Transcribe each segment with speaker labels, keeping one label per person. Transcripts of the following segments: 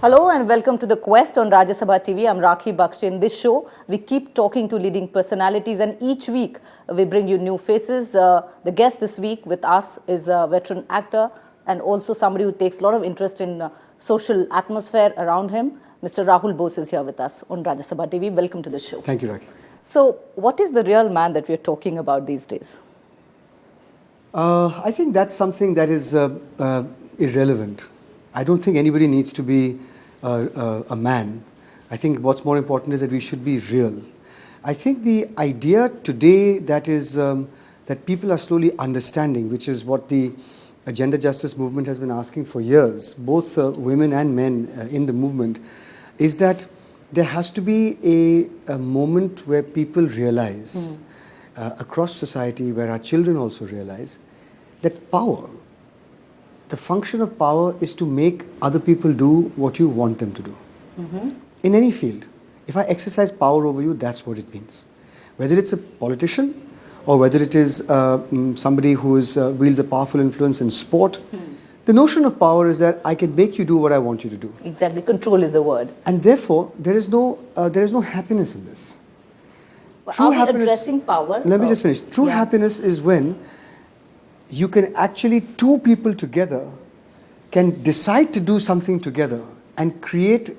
Speaker 1: Hello and welcome to The Quest on Rajya Sabha TV. I'm Rakhee, Bakshee. In this show, we keep talking to leading personalities, and each week we bring you new faces. The guest this week with us is a veteran actor and also somebody who takes a lot of interest in social atmosphere around him. Mr. Rahul Bose is here with us on Rajya Sabha TV. Welcome to the show.
Speaker 2: Thank you, Rakhee.
Speaker 1: So, what is the real man that we're talking about these days?
Speaker 2: I think that's something that is irrelevant. I don't think anybody needs to be a man. I think what's more important is that we should be real. I think the idea today that is that people are slowly understanding, which is what the gender justice movement has been asking for years, both women and men in the movement, is that there has to be a moment where people realize across society, where our children also realize that power, the function of power is to make other people do what you want them to do. In any field. If I exercise power over you, that's what it means. Whether it's a politician or whether it is somebody who wields a powerful influence in sport, the notion of power is that I can make you do what I want you to do.
Speaker 1: Exactly, control is the word.
Speaker 2: And therefore, there is no happiness in this.
Speaker 1: Are we addressing power?
Speaker 2: Let me just finish. True happiness is when you can actually, two people together can decide to do something together and create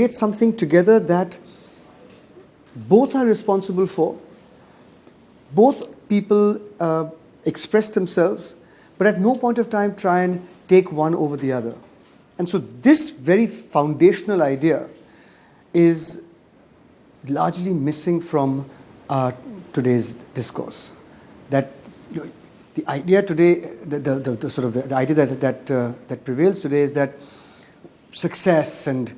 Speaker 2: something together that both are responsible for. Both people express themselves, but at no point of time try and take one over the other. And so this very foundational idea is largely missing from today's discourse. That the idea today, the idea that prevails today is that success and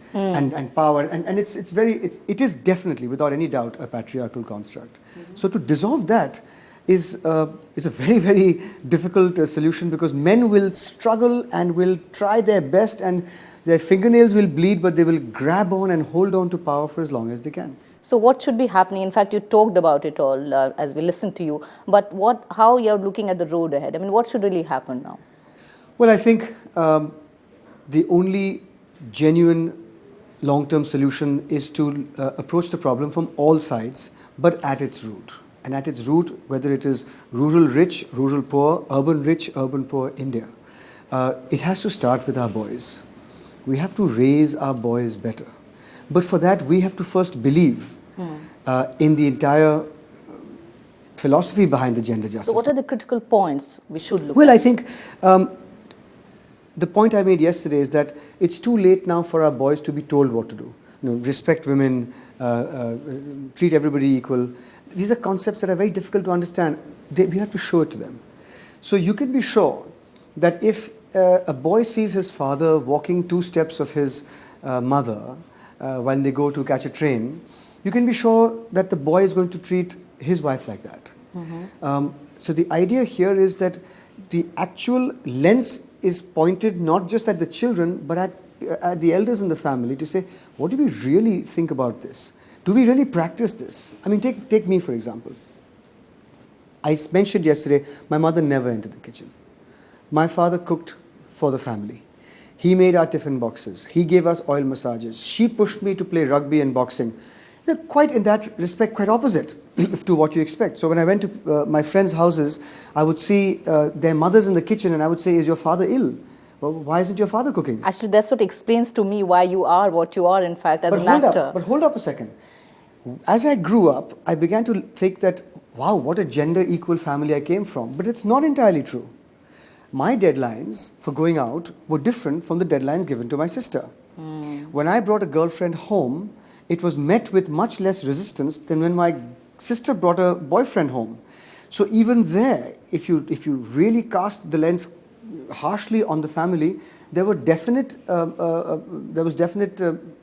Speaker 2: power and it is definitely without any doubt a patriarchal construct. So to dissolve that is a very, very difficult solution, because men will struggle and will try their best and their fingernails will bleed, but they will grab on and hold on to power for as long as they can.
Speaker 1: So what should be happening? In fact, you talked about it all as we listened to you. But how you're looking at the road ahead? I mean, what should really happen now?
Speaker 2: Well, I think the only genuine long-term solution is to approach the problem from all sides, but at its root. And at its root, whether it is rural rich, rural poor, urban rich, urban poor India, it has to start with our boys. We have to raise our boys better. But for that, we have to first believe in the entire philosophy behind the gender justice.
Speaker 1: So what are the critical points we should look at?
Speaker 2: Well, I think the point I made yesterday is that it's too late now for our boys to be told what to do. You know, respect women, treat everybody equal. These are concepts that are very difficult to understand. We have to show it to them. So you can be sure that if a boy sees his father walking 2 steps of his mother, when they go to catch a train, you can be sure that the boy is going to treat his wife like that. So the idea here is that the actual lens is pointed not just at the children, but at the elders in the family to say, what do we really think about this? Do we really practice this? I mean, take me for example. I mentioned yesterday, my mother never entered the kitchen. My father cooked for the family. He made our tiffin boxes. He gave us oil massages. She pushed me to play rugby and boxing. You know, quite in that respect, quite opposite to what you expect. So when I went to my friends' houses, I would see their mothers in the kitchen and I would say, is your father ill? Well, why isn't your father cooking?
Speaker 1: Actually, that's what explains to me why you are what you are, in fact, as an actor.
Speaker 2: But hold up a second. As I grew up, I began to think that, wow, what a gender equal family I came from. But it's not entirely true. My deadlines for going out were different from the deadlines given to my sister. When I brought a girlfriend home, it was met with much less resistance than when my sister brought a boyfriend home. So even there, if you really cast the lens harshly on the family, there was definite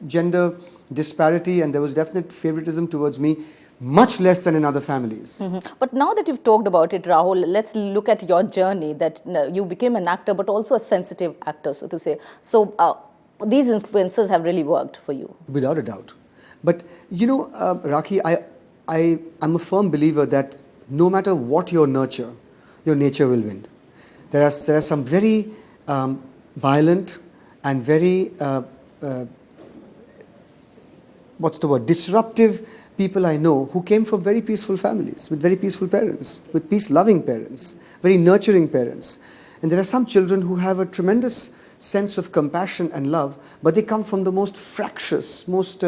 Speaker 2: gender disparity and there was definite favoritism towards me, much less than in other families.
Speaker 1: But now that you've talked about it, Rahul, let's look at your journey, that you became an actor, but also a sensitive actor, so to say. So these influences have really worked for you.
Speaker 2: Without a doubt. But, you know, Rakhee, I'm a firm believer that no matter what your nature will win. There are some very violent, and very, disruptive people I know who came from very peaceful families, with very peaceful parents, with peace-loving parents, very nurturing parents. And there are some children who have a tremendous sense of compassion and love, but they come from the most fractious, most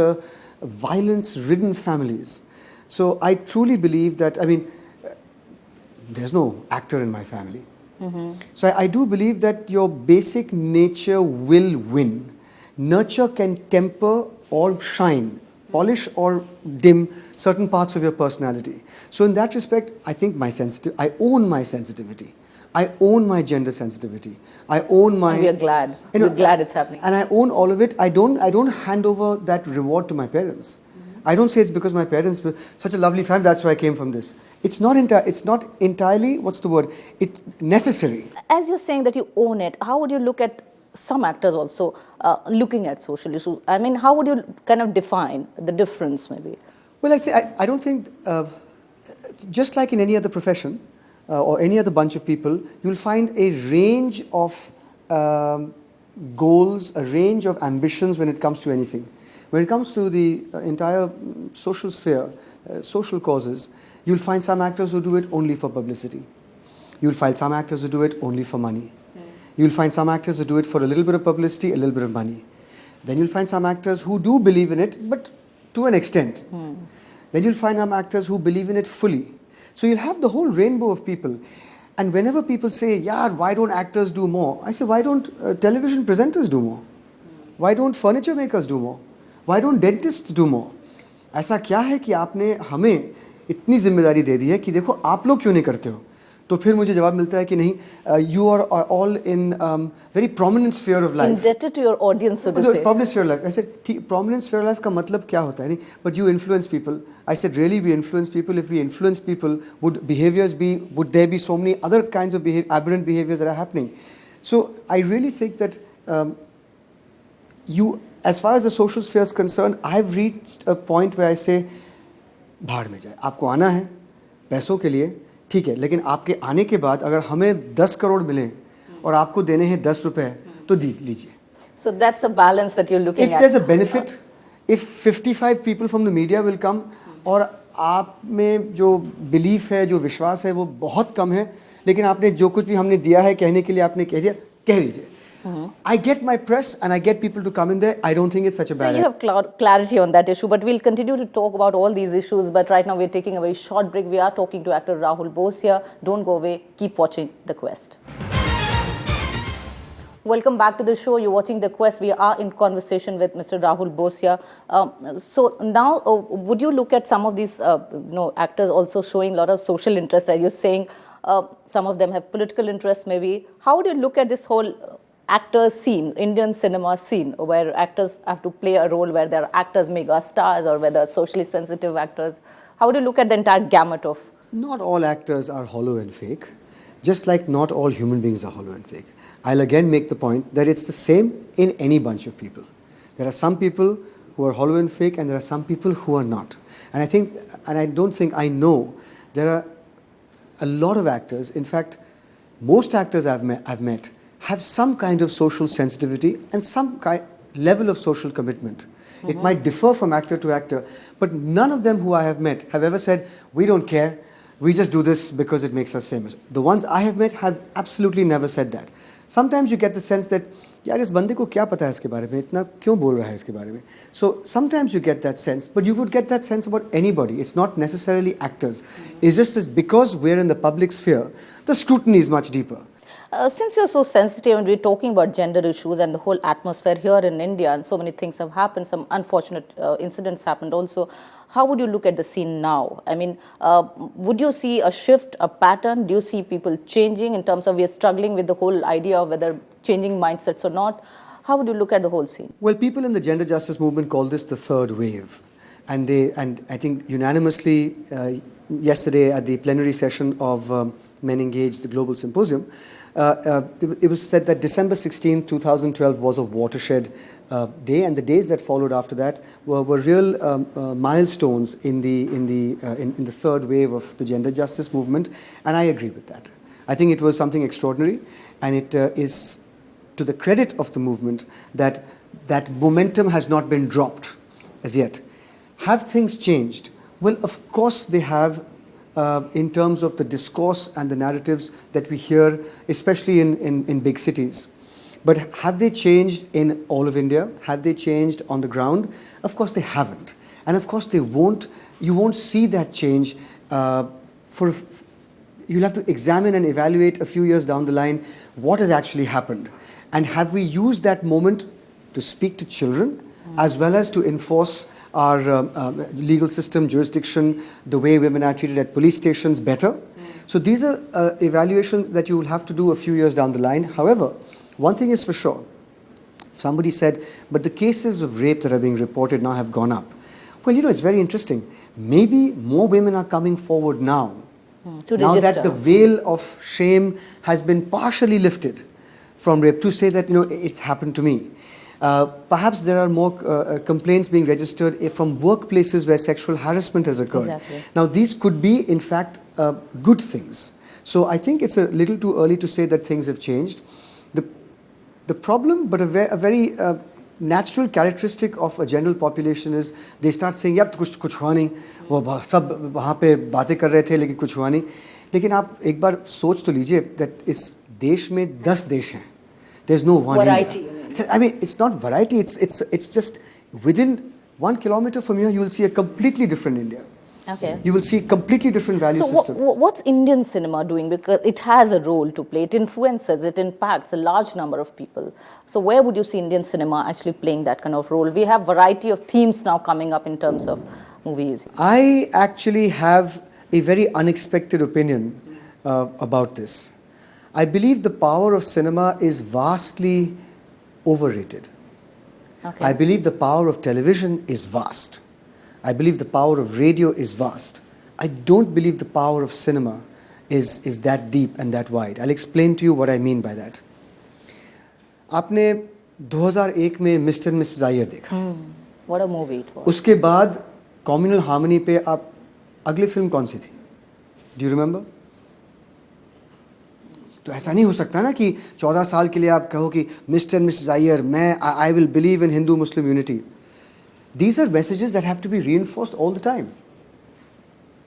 Speaker 2: violence-ridden families. So I truly believe that, there's no actor in my family. So I do believe that your basic nature will win. Nurture can temper or shine, polish or dim certain parts of your personality. So in that respect, I think I own my sensitivity. I own my gender sensitivity. I own my...
Speaker 1: And we are glad. We're glad it's happening.
Speaker 2: And I own all of it. I don't hand over that reward to my parents. I don't say it's because my parents were such a lovely family, that's why I came from this. It's not entirely, it's necessary.
Speaker 1: As you're saying that you own it, how would you look at some actors also looking at social issues? How would you kind of define the difference maybe?
Speaker 2: Well, I don't think, just like in any other profession or any other bunch of people, you'll find a range of goals, a range of ambitions when it comes to anything. When it comes to the entire social sphere, social causes, you'll find some actors who do it only for publicity. You'll find some actors who do it only for money. You'll find some actors who do it for a little bit of publicity, a little bit of money. Then you'll find some actors who do believe in it, but to an extent. Then you'll find some actors who believe in it fully. So you'll have the whole rainbow of people. And whenever people say, "Yeah, why don't actors do more?" I say, why don't television presenters do more? Why don't furniture makers do more? Why don't dentists do more? ऐसा क्या है कि आपने हमें इतनी जिम्मेदारी दे दी है कि देखो आप लोग क्यों नहीं करते हो? तो फिर मुझे जवाब मिलता है कि नहीं, you are all in very prominent sphere of life.
Speaker 1: Indebted to your audience, so to say.
Speaker 2: Prominent sphere of life. I said, prominent sphere of life का मतलब क्या होता है? But you influence people. I said, really, we influence people. If we influence people, would there be so many other kinds of aberrant behaviors that are happening? So I really think that as far as the social sphere is concerned, I've reached a point where I say, भाड़ में जाए, आपको आना है पैसों के लिए, ठीक है, लेकिन आपके आने के बाद अगर हमें 10 करोड़ मिले और आपको देने हैं 10 रुपए, तो लीजिए.
Speaker 1: So that's a balance that you're looking at.
Speaker 2: If there's a benefit, if 55 people from the media will come और आप में जो बिलीफ है, जो विश्वास है, वो बहुत कम है, लेकिन आपने जो कुछ भी हमने दिया है कहने के लिए आपने कह दिया, कह दीजिए. I get my press and I get people to come in there. I don't think it's such a bad idea.
Speaker 1: So you have clarity on that issue, but we'll continue to talk about all these issues. But right now we're taking a very short break. We are talking to actor Rahul Bose here. Don't go away. Keep watching The Quest. Welcome back to the show. You're watching The Quest. We are in conversation with Mr. Rahul Bose here. So now, would you look at some of these actors also showing a lot of social interest, as you're saying? Some of them have political interest maybe. How would you look at this whole actors scene, Indian cinema scene, where actors have to play a role, where they're actors, mega stars, or whether socially sensitive actors? How would you look at the entire gamut of?
Speaker 2: Not all actors are hollow and fake, just like not all human beings are hollow and fake. I'll again make the point that it's the same in any bunch of people. There are some people who are hollow and fake, and there are some people who are not. And I know there are a lot of actors, in fact, most actors I've met have some kind of social sensitivity and some level of social commitment. It might differ from actor to actor, but none of them who I have met have ever said, we don't care, we just do this because it makes us famous. The ones I have met have absolutely never said that. Sometimes you get the sense that, यार इस बंदे को क्या पता है इसके बारे में, इतना क्यों बोल रहा है इसके बारे में? So sometimes you get that sense, but you would get that sense about anybody. It's not necessarily actors. It's just that because we're in the public sphere, the scrutiny is much deeper.
Speaker 1: Since you're so sensitive and we're talking about gender issues and the whole atmosphere here in India, and so many things have happened, some unfortunate incidents happened also, how would you look at the scene now? Would you see a shift, a pattern? Do you see people changing in terms of we're struggling with the whole idea of whether changing mindsets or not? How would you look at the whole scene?
Speaker 2: Well, people in the gender justice movement call this the third wave. And I think unanimously yesterday at the plenary session of Men Engaged, the Global Symposium, it was said that December 16, 2012 was a watershed day, and the days that followed after that were real milestones in the third wave of the gender justice movement, and I agree with that. I think it was something extraordinary, and it is to the credit of the movement, that that momentum has not been dropped as yet. Have things changed? Well, of course they have, in terms of the discourse and the narratives that we hear, especially in big cities. But have they changed in all of India? Have they changed on the ground? Of course they haven't. And of course they won't. You won't see that change you'll have to examine and evaluate a few years down the line what has actually happened. And have we used that moment to speak to children as well as to enforce our legal system, jurisdiction, the way women are treated at police stations better? So these are evaluations that you will have to do a few years down the line. However, one thing is for sure. Somebody said, but the cases of rape that are being reported now have gone up. Well, it's very interesting. Maybe more women are coming forward now. Now that the veil of shame has been partially lifted from rape, to say that, it's happened to me. Perhaps there are more complaints being registered from workplaces where sexual harassment has occurred.
Speaker 1: Exactly.
Speaker 2: Now, these could be, in fact, good things. So I think it's a little too early to say that things have changed. The problem, but a very natural characteristic of a general population is they start saying, "Yep, कुछ हुआ नहीं, वो सब वहाँ पे बातें कर रहे थे लेकिन कुछ हुआ नहीं." लेकिन आप एक बार सोच तो लीजिए that इस देश में 10 देश हैं. There's no one
Speaker 1: variety.
Speaker 2: India. I mean, it's not variety. It's just within 1 kilometer from here, you will see a completely different India.
Speaker 1: Okay.
Speaker 2: You will see completely different value systems.
Speaker 1: What's Indian cinema doing? Because it has a role to play. It influences, it impacts a large number of people. So where would you see Indian cinema actually playing that kind of role? We have variety of themes now coming up in terms of movies.
Speaker 2: I actually have a very unexpected opinion about this. I believe the power of cinema is vastly overrated.
Speaker 1: Okay.
Speaker 2: I believe the power of television is vast. I believe the power of radio is vast. I don't believe the power of cinema is that deep and that wide. I'll explain to you what I mean by that. आपने 2001 में mister missus आयर देखा.
Speaker 1: What a movie it was.
Speaker 2: उसके बाद communal harmony पे आप अगली film कौन सी थी? Do you remember? तो ऐसा नहीं हो सकता ना कि 14 साल के लिए आप कहो कि mister missus Iyer, I will believe in Hindu-Muslim unity. These are messages that have to be reinforced all the time.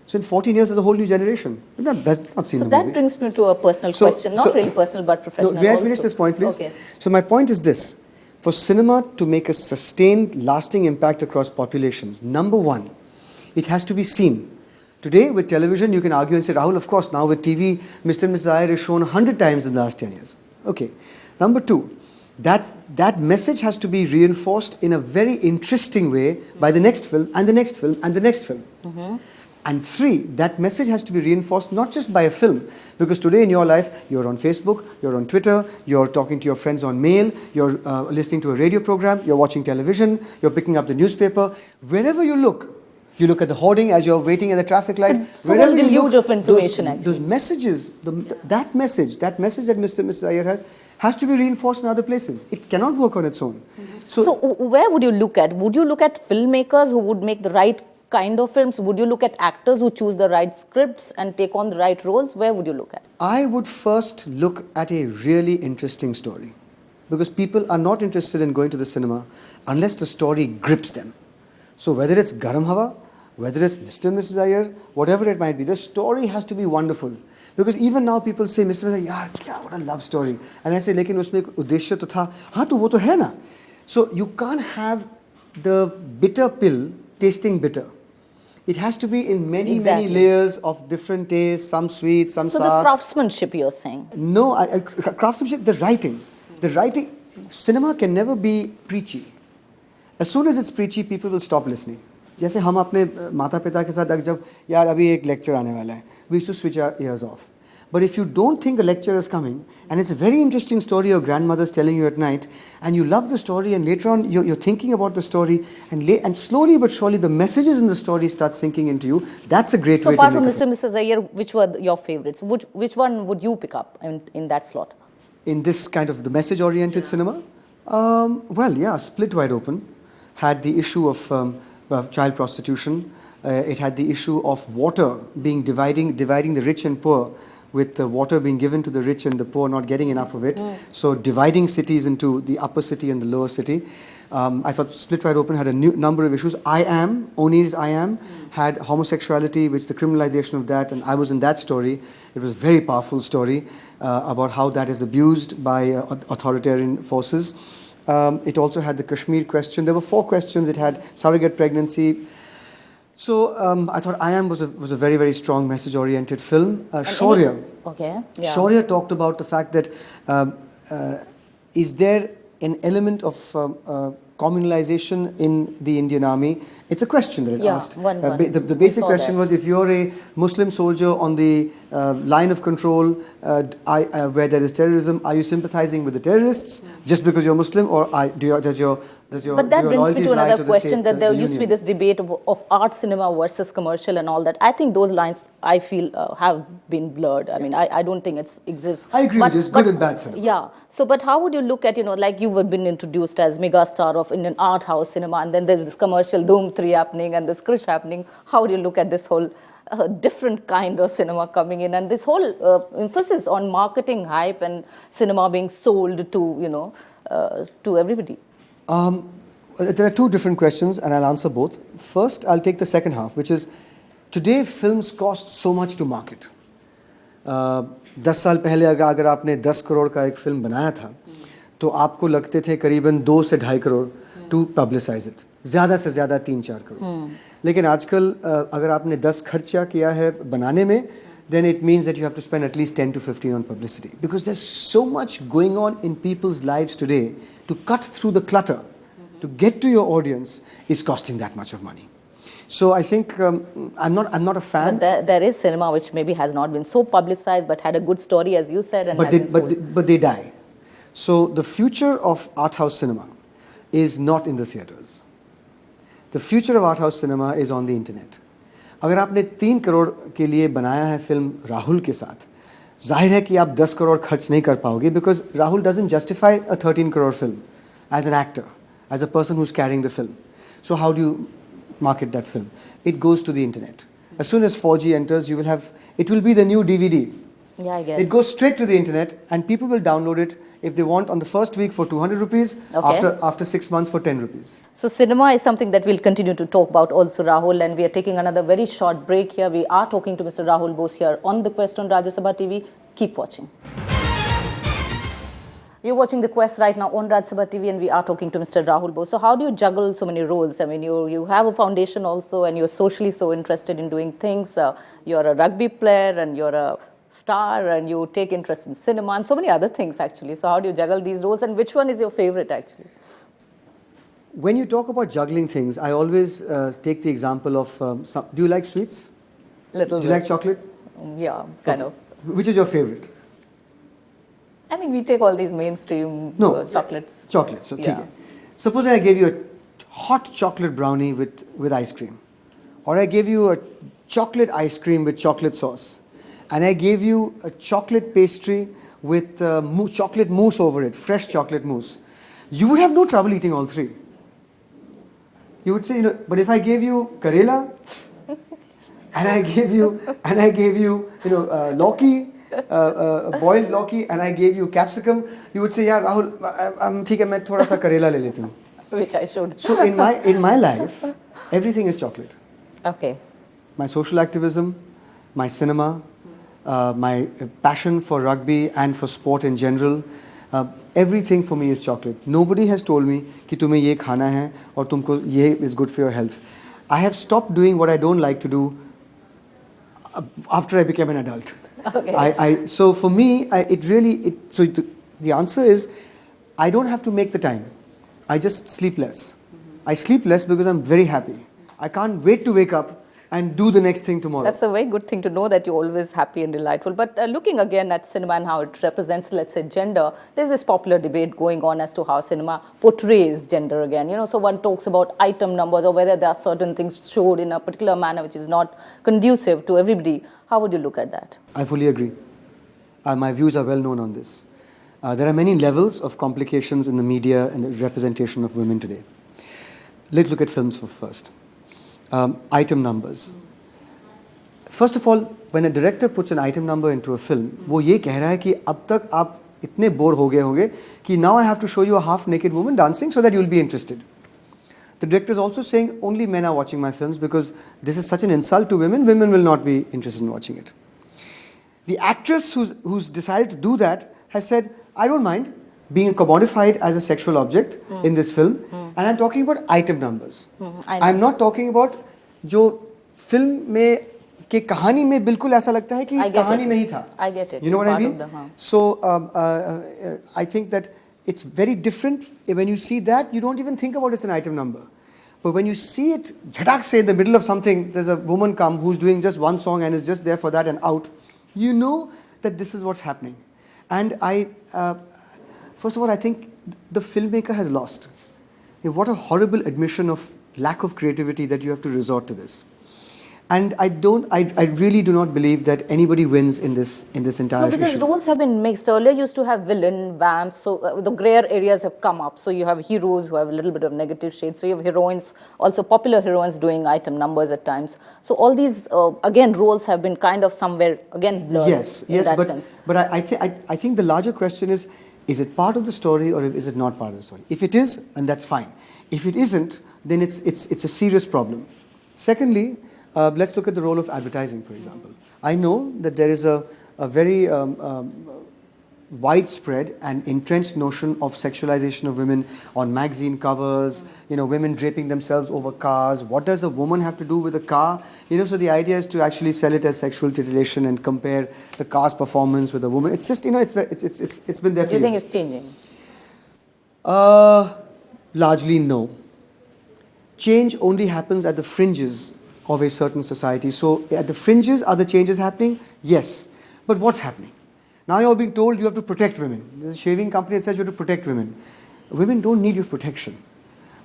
Speaker 2: So in 14 years, there's a whole new generation. That's not seen
Speaker 1: So
Speaker 2: the
Speaker 1: that
Speaker 2: movie.
Speaker 1: brings me to a personal question, not really personal but professional.
Speaker 2: May I
Speaker 1: also.
Speaker 2: finish this point, please?
Speaker 1: Okay.
Speaker 2: So my point is this. For cinema to make a sustained, lasting impact across populations, number one, it has to be seen. Today, with television, you can argue and say, Rahul, of course, now with TV, Mr. and Mrs. Iyer is shown 100 times in the last 10 years. Okay. Number two, that message has to be reinforced in a very interesting way by the next film and the next film and the next film. And three, that message has to be reinforced not just by a film, because today in your life, you're on Facebook, you're on Twitter, you're talking to your friends on mail, you're listening to a radio program, you're watching television, you're picking up the newspaper. Wherever you look at the hoarding as you're waiting at the traffic light.
Speaker 1: So
Speaker 2: wherever
Speaker 1: a
Speaker 2: you
Speaker 1: deluge of information,
Speaker 2: those messages, that message that Mr. and Mrs. Iyer has to be reinforced in other places. It cannot work on its own.
Speaker 1: So where would you look at? Would you look at filmmakers who would make the right kind of films? Would you look at actors who choose the right scripts and take on the right roles? Where would you look at?
Speaker 2: I would first look at a really interesting story, because people are not interested in going to the cinema unless the story grips them. So whether it's Garam Hawa, whether it's Mr. and Mrs. Iyer, whatever it might be, the story has to be wonderful. Because even now people say, Mr. and Mrs. Iyer, yaar, what a love story. And I say, lekin usme ek uddeshya to tha. Haan, to wo to hai na. So you can't have the bitter pill tasting bitter. It has to be in many layers of different tastes, some sweet, some sour.
Speaker 1: So the craftsmanship you're saying?
Speaker 2: No, craftsmanship, the writing. Cinema can never be preachy. As soon as it's preachy, people will stop listening. जैसे हम अपने माता पिता के साथ जब यार अभी एक lecture आने वाला है, we used to switch our ears off. But if you don't think a lecture is coming, and it's a very interesting story your grandmother's telling you at night, and you love the story, and later on you're thinking about the story, and slowly but surely the messages in the story start sinking into you, that's a great way to make
Speaker 1: So apart from Mr. and Mrs. Iyer, which were your favorites? Which one would you pick up in that slot?
Speaker 2: In this kind of the message-oriented cinema? Well, yeah, Split Wide Open had the issue of child prostitution. It had the issue of water dividing the rich and poor with the water being given to the rich and the poor not getting enough of it. So dividing cities into the upper city and the lower city. I thought Split Wide Open had a number of issues. Onir's I Am, had homosexuality, which the criminalization of that, and I was in that story. It was a very powerful story about how that is abused by authoritarian forces. It also had the Kashmir question. There were 4 questions. It had surrogate pregnancy. So I thought I Am was a very, very strong message-oriented film. Shaurya.
Speaker 1: Okay. Yeah.
Speaker 2: Shaurya talked about the fact that is there an element of communalization in the Indian army? It's a question that it asked. The basic question was, if you're a Muslim soldier on the line of control where there is terrorism, are you sympathizing with the terrorists just because you're Muslim, or does your
Speaker 1: But that brings me to another question, that there used to be this debate of art cinema versus commercial and all that. I think those lines, I feel, have been blurred. I mean, I don't think it exists.
Speaker 2: I agree with you. It's good and bad cinema.
Speaker 1: Yeah. So, but how would you look at, like you've been introduced as mega star of Indian art house cinema, and then there's this commercial Dhoom 3 happening and this Krish happening. How do you look at this whole different kind of cinema coming in, and this whole emphasis on marketing hype and cinema being sold to, to everybody?
Speaker 2: There are 2 different questions, and I'll answer both. First, I'll take the second half, which is, today films cost so much to market. 10 साल पहले अगर आपने 10 करोड़ का एक film बनाया था, तो आपको लगते थे करीबन 2 से 2.5 करोड़ टू पब्लिसाइज इट, ज़्यादा से ज़्यादा 3-4 करोड़. लेकिन आजकल अगर आपने 10 खर्चा किया है बनाने में, then it means that you have to spend at least 10 to 15 on publicity, because there's so much going on in people's lives today. To cut through the clutter, to get to your audience, is costing that much of money. So I think I'm not a fan.
Speaker 1: But there is cinema which maybe has not been so publicized, but had a good story, as you said, and
Speaker 2: but they die. So the future of art house cinema is not in the theaters. The future of art house cinema is on the internet. अगर आपने 3 करोड़ के लिए बनाया है film Rahul के साथ, जाहिर है कि आप 10 करोड़ खर्च नहीं कर पाओगे, because Rahul doesn't justify a 13 crore film as an actor, as a person who's carrying the film. So how do you market that film? It goes to the internet. As soon as 4G enters, it will be the new DVD.
Speaker 1: Yeah, I guess.
Speaker 2: It goes straight to the internet, and people will download it if they want on the first week for 200 rupees, after 6 months for 10 rupees.
Speaker 1: So cinema is something that we'll continue to talk about also, Rahul, and we are taking another very short break here. We are talking to Mr. Rahul Bose here on The Quest on Rajya Sabha TV. Keep watching. You're watching The Quest right now on Rajya Sabha TV, and we are talking to Mr. Rahul Bose. So how do you juggle so many roles? I mean, you have a foundation also, and you're socially so interested in doing things. You're a rugby player, and you're a star, and you take interest in cinema and so many other things, actually. So how do you juggle these roles, and which one is your favorite, actually?
Speaker 2: When you talk about juggling things, I always take the example of do you like sweets?
Speaker 1: Little bit.
Speaker 2: Do you like chocolate?
Speaker 1: Yeah, kind of.
Speaker 2: Which is your favorite?
Speaker 1: I mean, we take all these mainstream chocolates.
Speaker 2: Chocolates. So,
Speaker 1: Yeah.
Speaker 2: Suppose I gave you a hot chocolate brownie with ice cream, or I gave you a chocolate ice cream with chocolate sauce, and I gave you a chocolate pastry with chocolate mousse over it, fresh chocolate mousse. You would have no trouble eating all 3. You would say, but if I gave you Karela, and I gave you, Lauki, boiled Lauki, and I gave you capsicum, you would say, yeah, Rahul, I'm ठीक है, मैं थोड़ा सा करेला ले लेती हूँ.
Speaker 1: Which I should.
Speaker 2: So in my life, everything is chocolate.
Speaker 1: Okay.
Speaker 2: My social activism, my cinema, my passion for rugby and for sport in general, everything for me is chocolate. Nobody has told me कि तुम्हें ये खाना है और तुमको ये is good for your health. I have stopped doing what I don't like to do after I became an adult.
Speaker 1: Okay.
Speaker 2: So for me, the answer is, I don't have to make the time. I just sleep less. I sleep less because I'm very happy. I can't wait to wake up and do the next thing tomorrow.
Speaker 1: That's a very good thing to know, that you're always happy and delightful. But looking again at cinema and how it represents, let's say, gender, there's this popular debate going on as to how cinema portrays gender again. So one talks about item numbers, or whether there are certain things showed in a particular manner which is not conducive to everybody. How would you look at that?
Speaker 2: I fully agree. My views are well known on this. There are many levels of complications in the media and the representation of women today. Let's look at films first. Item numbers. First of all, when a director puts an item number into a film, वो ये कह रहा है कि अब तक आप इतने बोर हो गए होंगे कि now I have to show you a half naked woman dancing so that you'll be interested. The director is also saying only men are watching my films because this is such an insult to women. Women will not be interested in watching it. The actress who's decided to do that has said, I don't mind being commodified as a sexual object in this film, and I'm talking about item numbers. I'm not talking about जो film में के कहानी में बिल्कुल ऐसा लगता है कि कहानी में ही था.
Speaker 1: I get it.
Speaker 2: You know what I mean?
Speaker 1: The,
Speaker 2: So I think that it's very different when you see that. You don't even think about it as an item number. But when you see it, jhatak se in the middle of something, there's a woman come who's doing just one song and is just there for that and out. You know that this is what's happening. And first of all, I think the filmmaker has lost. What a horrible admission of lack of creativity that you have to resort to this. And I really do not believe that anybody wins in this entire issue.
Speaker 1: No, because roles have been mixed. Earlier, you used to have villain, vamps, so the grayer areas have come up. So you have heroes who have a little bit of negative shade. So you have heroines, also popular heroines doing item numbers at times. So all these, again, roles have been kind of somewhere, again, blurred
Speaker 2: yes,
Speaker 1: that sense.
Speaker 2: But I think the larger question is it part of the story or is it not part of the story? If it is, and that's fine. If it isn't, then it's a serious problem. Secondly, let's look at the role of advertising, for example. I know that there is a very widespread and entrenched notion of sexualization of women on magazine covers, women draping themselves over cars. What does a woman have to do with a car? So the idea is to actually sell it as sexual titillation and compare the car's performance with a woman. It's just, it's been there for years.
Speaker 1: Do you think it's changing?
Speaker 2: Largely, no. Change only happens at the fringes of a certain society. So at the fringes, are the changes happening? Yes. But what's happening? Now you're being told you have to protect women. There's a shaving company that says you have to protect women. Women don't need your protection.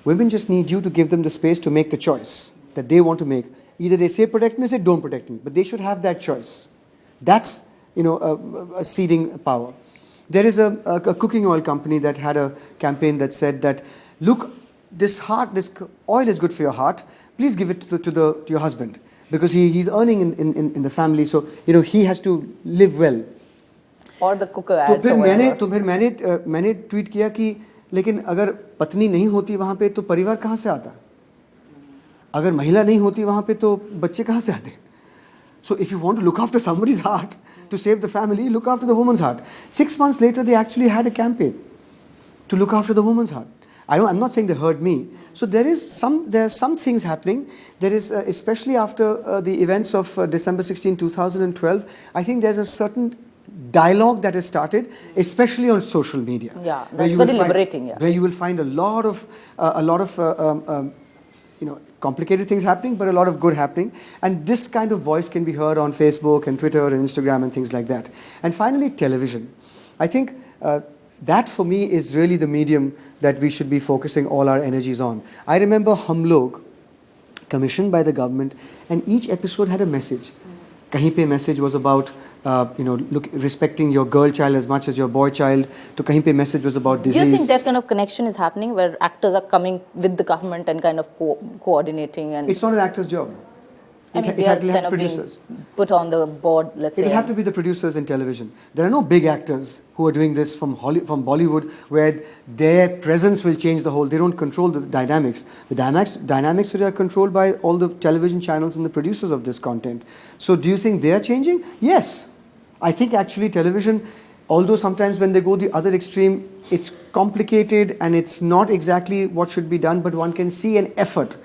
Speaker 2: Women just need you to give them the space to make the choice that they want to make. Either they say protect me or say don't protect me. But they should have that choice. That's, a seeding power. There is a cooking oil company that had a campaign that said that, look, this oil is good for your heart. Please give it to your husband because he's earning in the family. So, he has to live well.
Speaker 1: Or the cooker ads.
Speaker 2: तो फिर मैंने tweet किया कि लेकिन अगर पत्नी नहीं होती वहाँ पे तो परिवार कहाँ से आता? अगर महिला नहीं होती वहाँ पे तो बच्चे कहाँ से आते? So if you want to look after somebody's heart to save the family, look after the woman's heart. 6 months later, they actually had a campaign to look after the woman's heart. I'm not saying they heard me. So there are some things happening. There is, especially after the events of December 16, 2012, I think there's a certain dialogue that has started, especially on social media.
Speaker 1: Yeah, that's very liberating.
Speaker 2: Where you will find a lot of complicated things happening, but a lot of good happening. And this kind of voice can be heard on Facebook and Twitter and Instagram and things like that. And finally, television. I think that for me is really the medium that we should be focusing all our energies on. I remember Hum Log, commissioned by the government, and each episode had a message. Kahin pe message was about respecting your girl child as much as your boy child. To kahin pe message was about disease.
Speaker 1: Do you think that kind of connection is happening where actors are coming with the government and kind of coordinating? And
Speaker 2: it's not an actor's job.
Speaker 1: It will have producers. Put on the board, let's say.
Speaker 2: It'll have to be the producers in television. There are no big actors who are doing this from Bollywood where their presence will change the whole. They don't control the dynamics. The dynamics are controlled by all the television channels and the producers of this content. So do you think they are changing? Yes. I think actually television, although sometimes when they go the other extreme, it's complicated and it's not exactly what should be done, but one can see an effort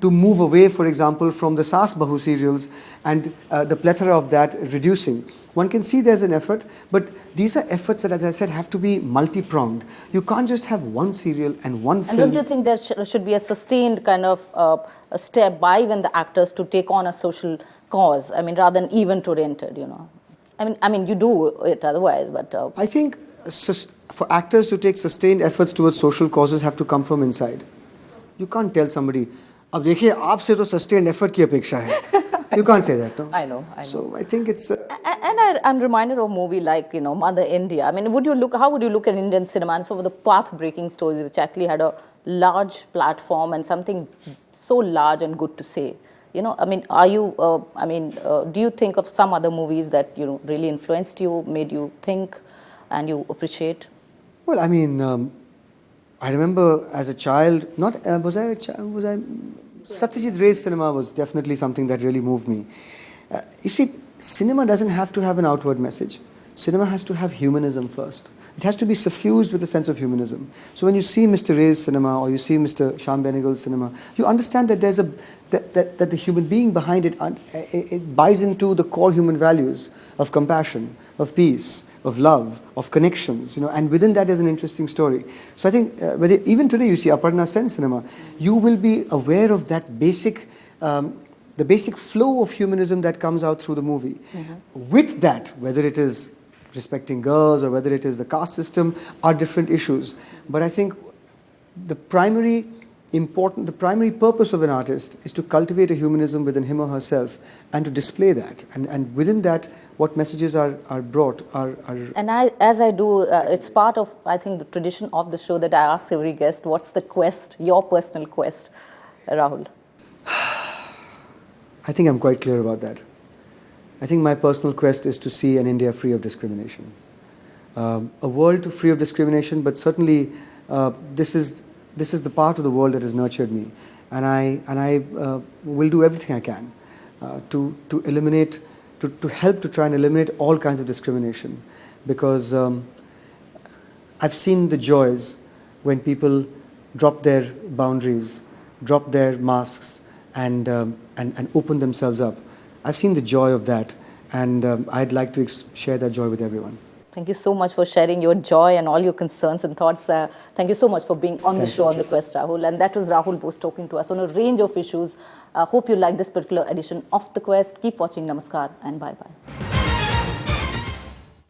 Speaker 2: to move away, for example, from the Saas Bahu serials and the plethora of that reducing. One can see there's an effort, but these are efforts that, as I said, have to be multi-pronged. You can't just have one serial and one film.
Speaker 1: And don't you think there should be a sustained kind of a step by even the actors to take on a social cause? I mean, rather than event-oriented, I mean, you do it otherwise, but...
Speaker 2: I think for actors to take sustained efforts towards social causes have to come from inside. You can't tell somebody, अब देखिए आपसे तो sustained effort की अपेक्षा है. You can't say that, no?
Speaker 1: I know.
Speaker 2: So I think it's...
Speaker 1: And I'm reminded of a movie like, Mother India. I mean, how would you look at Indian cinema and some of the path-breaking stories which actually had a large platform and something so large and good to say? You know, I mean, do you think of some other movies that, you know, really influenced you, made you think, and you appreciate?
Speaker 2: Well, I mean, I remember as a child, not was I a child? Was I? Satyajit Ray's cinema was definitely something that really moved me. You see, cinema doesn't have to have an outward message. Cinema has to have humanism first. It has to be suffused with a sense of humanism. So when you see Mr. Ray's cinema or you see Mr. Shyam Benegal's cinema, you understand that there's that the human being behind it, it buys into the core human values of compassion, of peace, of love, of connections, you know, and within that is an interesting story. So I think even today you see Aparna Sen's cinema, you will be aware of that basic, the basic flow of humanism that comes out through the movie. With that, whether it is respecting girls or whether it is the caste system, are different issues. But I think the primary purpose of an artist is to cultivate a humanism within him or herself and to display that. And within that, what messages are brought are.
Speaker 1: And as I do, it's part of, I think, the tradition of the show that I ask every guest, what's the quest, your personal quest, Rahul?
Speaker 2: I think I'm quite clear about that. I think my personal quest is to see an India free of discrimination. A world free of discrimination, but certainly this is the part of the world that has nurtured me. And I will do everything I can to eliminate, to help to try and eliminate all kinds of discrimination. Because I've seen the joys when people drop their boundaries, drop their masks, and open themselves up. I've seen the joy of that, and I'd like to share that joy with everyone.
Speaker 1: Thank you so much for sharing your joy and all your concerns and thoughts. Thank you so much for being on the show on The Quest, Rahul. And that was Rahul Bose talking to us on a range of issues. Hope you like this particular edition of The Quest. Keep watching. Namaskar and bye-bye.